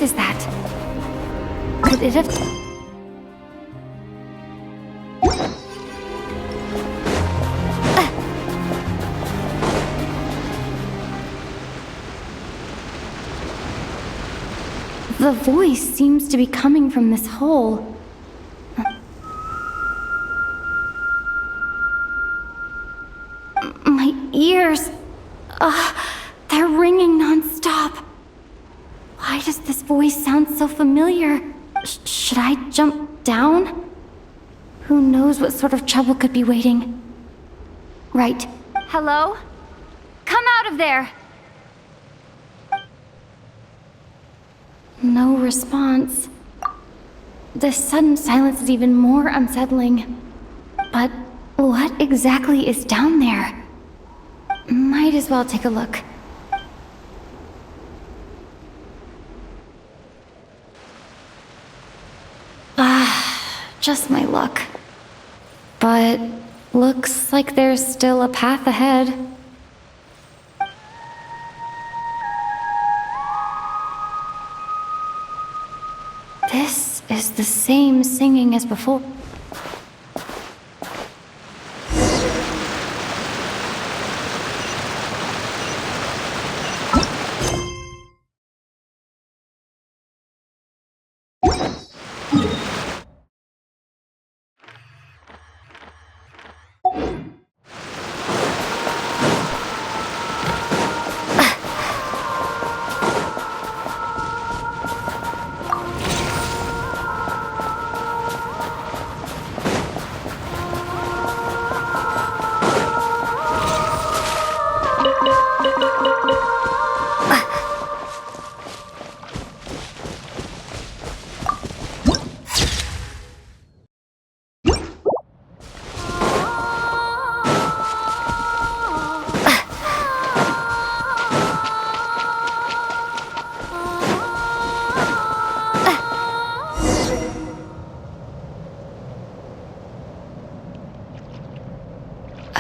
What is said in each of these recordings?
is that? Could it have... The voice seems to be coming from this hole. My ears... they're ringing non-stop. Why does this voice sound so familiar? Should I jump down? Who knows what sort of trouble could be waiting? Right. Hello? Come out of there! No response. This sudden silence is even more unsettling. But what exactly is down there? Might as well take a look. Just my luck. But looks like there's still a path ahead. This is the same singing as before.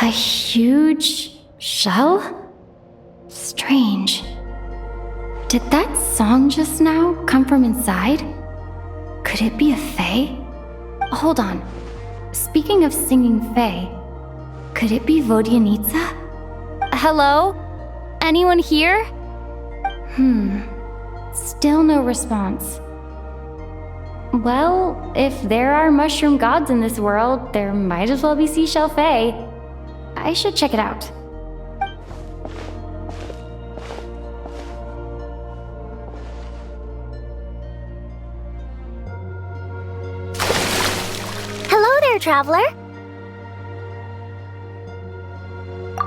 A huge shell? Strange. Did that song just now come from inside? Could it be a fae? Hold on. Speaking of singing fae, could it be Vodyanitsa? Hello? Anyone here? Still no response. Well, if there are mushroom gods in this world, there might as well be seashell fae. I should check it out. Hello there, traveler.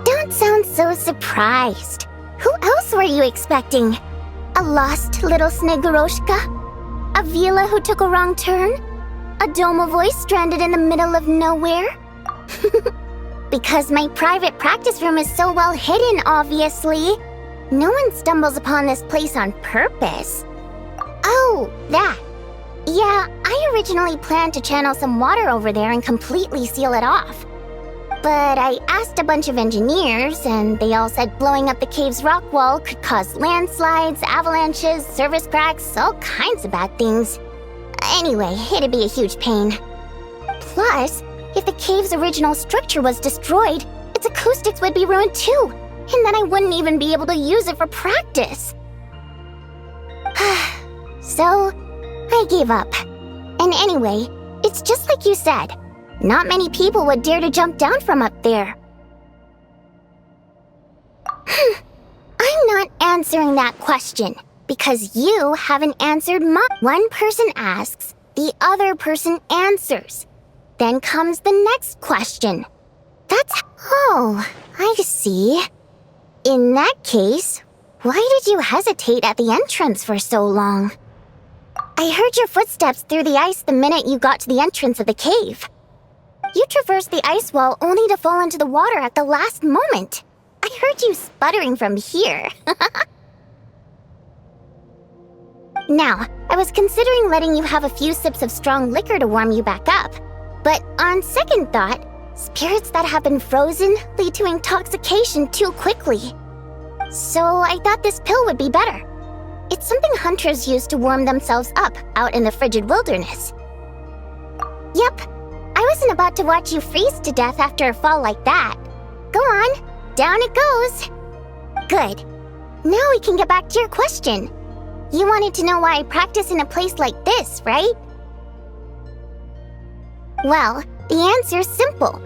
Don't sound so surprised. Who else were you expecting? A lost little Snegoroshka? A Vila who took a wrong turn? A Doma voice stranded in the middle of nowhere? Because my private practice room is so well hidden, obviously. No one stumbles upon this place on purpose. Oh, that. Yeah, I originally planned to channel some water over there and completely seal it off. But I asked a bunch of engineers, and they all said blowing up the cave's rock wall could cause landslides, avalanches, surface cracks, all kinds of bad things. Anyway, it'd be a huge pain. Plus, if the cave's original structure was destroyed, its acoustics would be ruined too, and then I wouldn't even be able to use it for practice. So, I gave up. And anyway, it's just like you said. Not many people would dare to jump down from up there. I'm not answering that question, because you haven't answered mine. One person asks, the other person answers. Then comes the next question. Oh, I see. In that case, why did you hesitate at the entrance for so long? I heard your footsteps through the ice the minute you got to the entrance of the cave. You traversed the ice wall only to fall into the water at the last moment. I heard you sputtering from here. Now, I was considering letting you have a few sips of strong liquor to warm you back up. But on second thought, spirits that have been frozen lead to intoxication too quickly. So I thought this pill would be better. It's something hunters use to warm themselves up out in the frigid wilderness. Yep, I wasn't about to watch you freeze to death after a fall like that. Go on, down it goes. Good. Now we can get back to your question. You wanted to know why I practice in a place like this, right? Well, the answer's simple.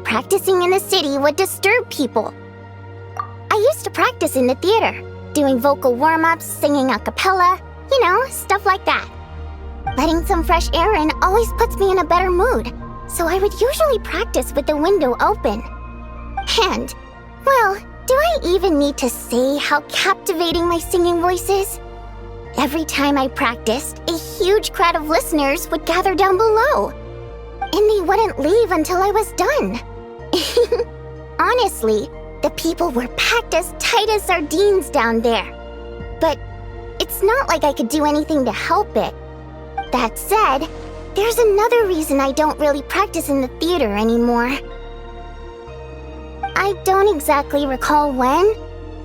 Practicing in the city would disturb people. I used to practice in the theater, doing vocal warm-ups, singing a cappella, you know, stuff like that. Letting some fresh air in always puts me in a better mood, so I would usually practice with the window open. And, well, do I even need to say how captivating my singing voice is? Every time I practiced, a huge crowd of listeners would gather down below. And they wouldn't leave until I was done. Honestly, the people were packed as tight as sardines down there. But it's not like I could do anything to help it. That said, there's another reason I don't really practice in the theater anymore. I don't exactly recall when,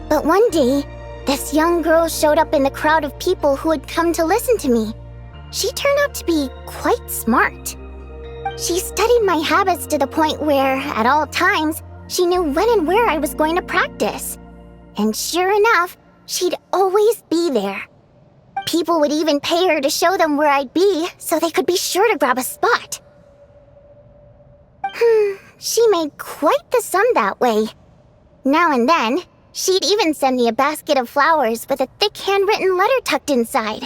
but one day, this young girl showed up in the crowd of people who had come to listen to me. She turned out to be quite smart. She studied my habits to the point where, at all times, she knew when and where I was going to practice. And sure enough, she'd always be there. People would even pay her to show them where I'd be so they could be sure to grab a spot. She made quite the sum that way. Now and then, she'd even send me a basket of flowers with a thick handwritten letter tucked inside.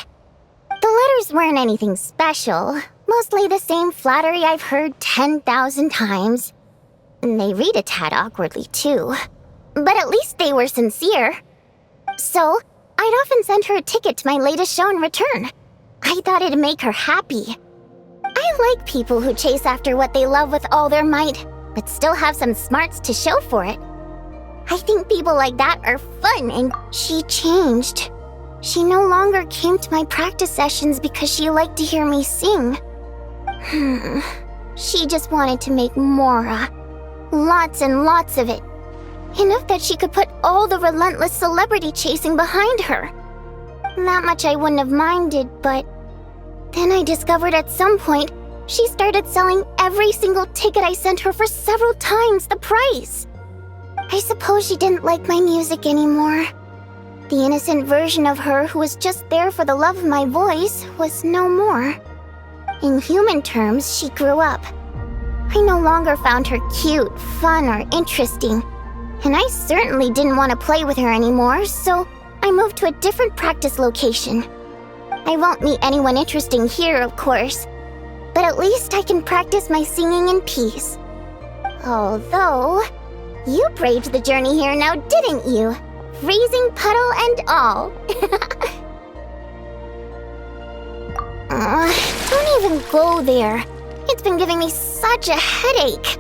The letters weren't anything special, mostly the same flattery I've heard 10,000 times. They read a tad awkwardly, too. But at least they were sincere. So, I'd often send her a ticket to my latest show in return. I thought it'd make her happy. I like people who chase after what they love with all their might, but still have some smarts to show for it. I think people like that are fun, and she changed. She no longer came to my practice sessions because she liked to hear me sing. She just wanted to make more. Lots and lots of it. Enough that she could put all the relentless celebrity chasing behind her. That much I wouldn't have minded, but then I discovered at some point she started selling every single ticket I sent her for several times the price. I suppose she didn't like my music anymore. The innocent version of her who was just there for the love of my voice was no more. In human terms, she grew up. I no longer found her cute, fun, or interesting. And I certainly didn't want to play with her anymore, so I moved to a different practice location. I won't meet anyone interesting here, of course, but at least I can practice my singing in peace. Although, you braved the journey here now, didn't you? Freezing puddle and all. Don't even go there. It's been giving me such a headache.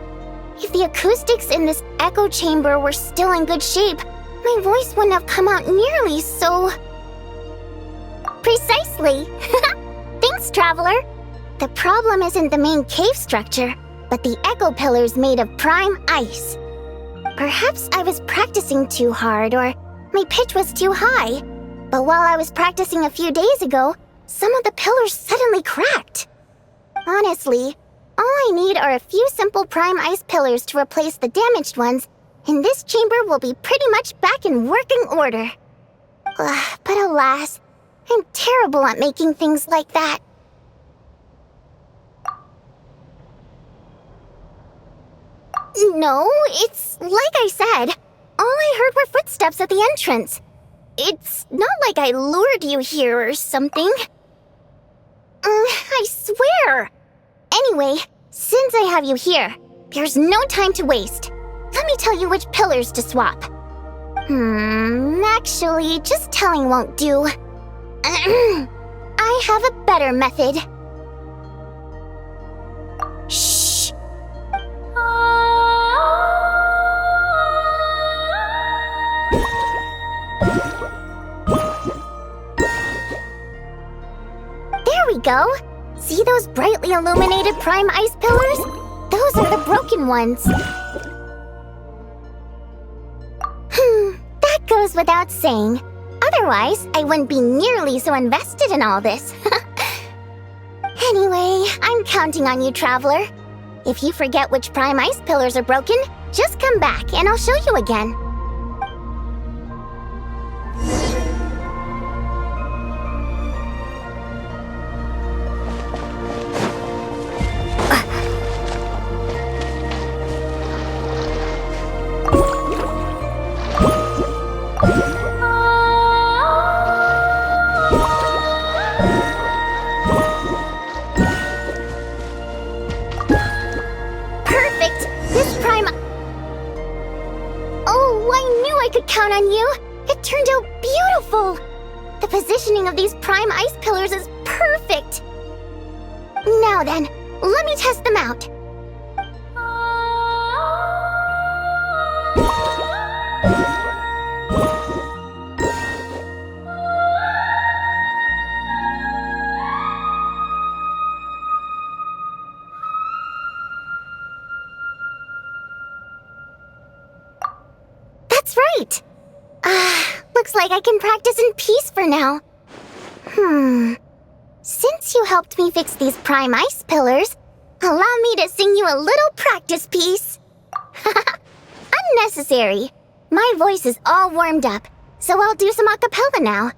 If the acoustics in this echo chamber were still in good shape, my voice wouldn't have come out nearly so... Precisely! Thanks, traveler! The problem isn't the main cave structure, but the echo pillars made of prime ice. Perhaps I was practicing too hard, or my pitch was too high. But while I was practicing a few days ago, some of the pillars suddenly cracked. Honestly, all I need are a few simple prime ice pillars to replace the damaged ones, and this chamber will be pretty much back in working order. But alas, I'm terrible at making things like that. No, it's like I said. All I heard were footsteps at the entrance. It's not like I lured you here or something. I swear. Anyway, since I have you here, there's no time to waste. Let me tell you which pillars to swap. Actually, just telling won't do. I have a better method. Shh. There we go. See those brightly illuminated prime ice pillars? Those are the broken ones. That goes without saying. Otherwise, I wouldn't be nearly so invested in all this. Anyway, I'm counting on you, Traveler. If you forget which prime ice pillars are broken, just come back and I'll show you again. Count on you. It turned out beautiful. The positioning of these prime ice pillars is perfect. Now then, let me test them out. That's right. Looks like I can practice in peace for now. Since you helped me fix these prime ice pillars, allow me to sing you a little practice piece. Unnecessary. My voice is all warmed up, so I'll do some a cappella now.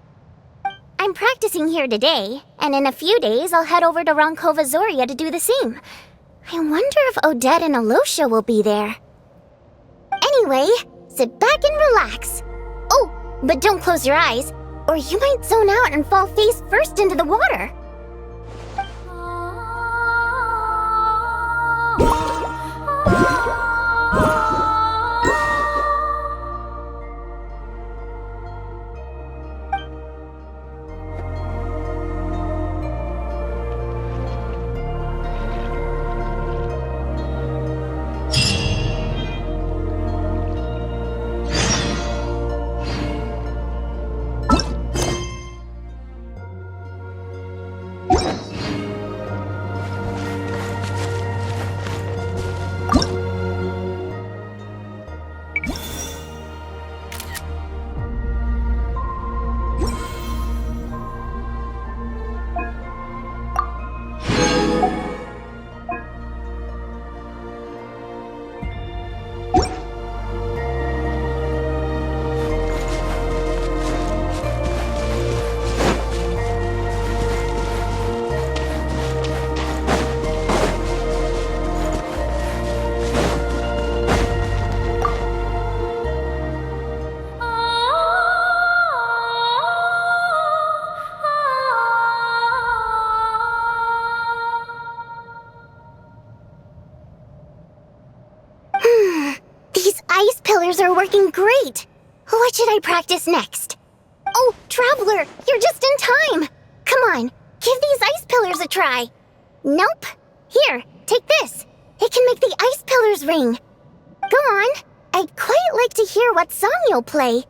I'm practicing here today, and in a few days I'll head over to Ronkova Zoria to do the same. I wonder if Odette and Alosha will be there. Anyway, sit back and relax. Oh, but don't close your eyes, or you might zone out and fall face first into the water. Are working great. What should I practice next? Oh, Traveler, you're just in time. Come on, give these ice pillars a try. Nope. Here, take this. It can make the ice pillars ring. Go on. I'd quite like to hear what song you'll play.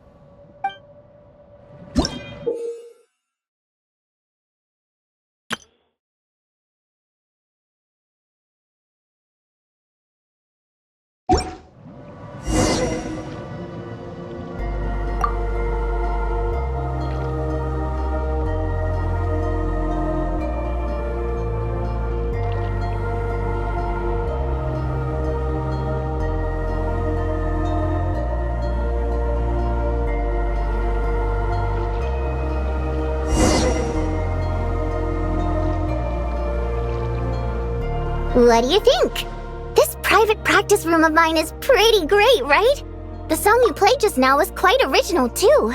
What do you think? This private practice room of mine is pretty great, right? The song you played just now was quite original, too.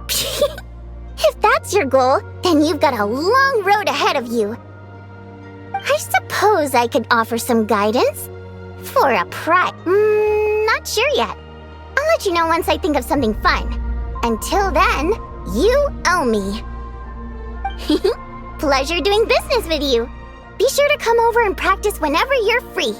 If that's your goal, then you've got a long road ahead of you. I suppose I could offer some guidance. For a prize. Not sure yet. I'll let you know once I think of something fun. Until then, you owe me. Pleasure doing business with you. Be sure to come over and practice whenever you're free.